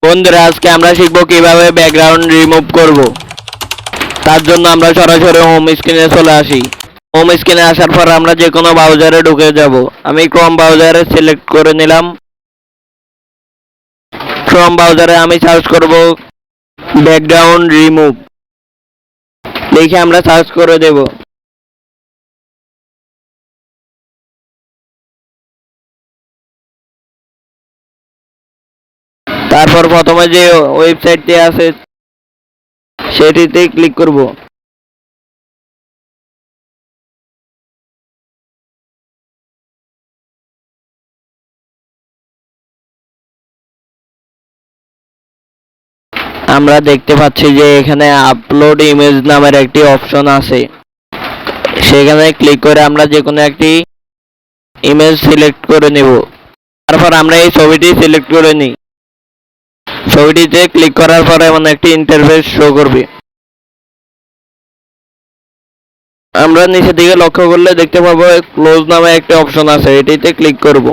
বন্ধুরা আজকে আমরা শিখব কিভাবে ব্যাকগ্রাউন্ড রিমুভ করব। তার জন্য আমরা সরাসরি হোম স্ক্রিনে চলে আসি। হোম স্ক্রিনে আসার পর আমরা যে কোনো ব্রাউজারে ঢুকে যাব। আমি ক্রোম ব্রাউজারে সিলেক্ট করে নিলাম। ক্রোম ব্রাউজারে আমি সার্চ করব ব্যাকগ্রাউন্ড রিমুভ লিখে আমরা সার্চ করে দেব। তারপর প্রথমে যে ওয়েবসাইটটি আছে সেটিতে ক্লিক করব। আমরা দেখতে পাচ্ছি যে এখানে আপলোড ইমেজ নামের একটি অপশন আছে। সেখানে ক্লিক করে আমরা যে কোনো একটি ইমেজ সিলেক্ট করে নেব। তারপর আমরা এই ছবিটি সিলেক্ট করে নিই। ছবিটিতে ক্লিক করার পর এমন একটি ইন্টারফেস শো করবে। আমরা নিচের দিকে লক্ষ্য করলে দেখতে পাবো ক্লোজ নামে একটি অপশন আছে, এটিতে ক্লিক করব।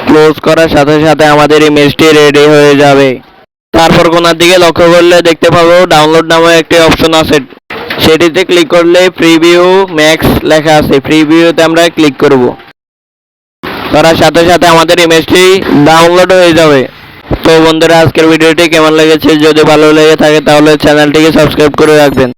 ক্লোজ করার সাথে সাথে আমাদের ইমেজটি রেডি হয়ে যাবে। তারপর কোনার দিকে লক্ষ্য করলে দেখতে পাবো ডাউনলোড নামে একটি অপশন আছে, সেটিতে ক্লিক করলে প্রিভিউ ম্যাক্স লেখা আছে, প্রিভিউতে আমরা ক্লিক করব। করার সাথে সাথে আমাদের ইমেজটি ডাউনলোড হয়ে যাবে। তো বন্ধুরা আজকের ভিডিওটি কেমন লেগেছে, যদি ভালো লেগে থাকে তাহলে চ্যানেলটিকে সাবস্ক্রাইব করে রাখবেন।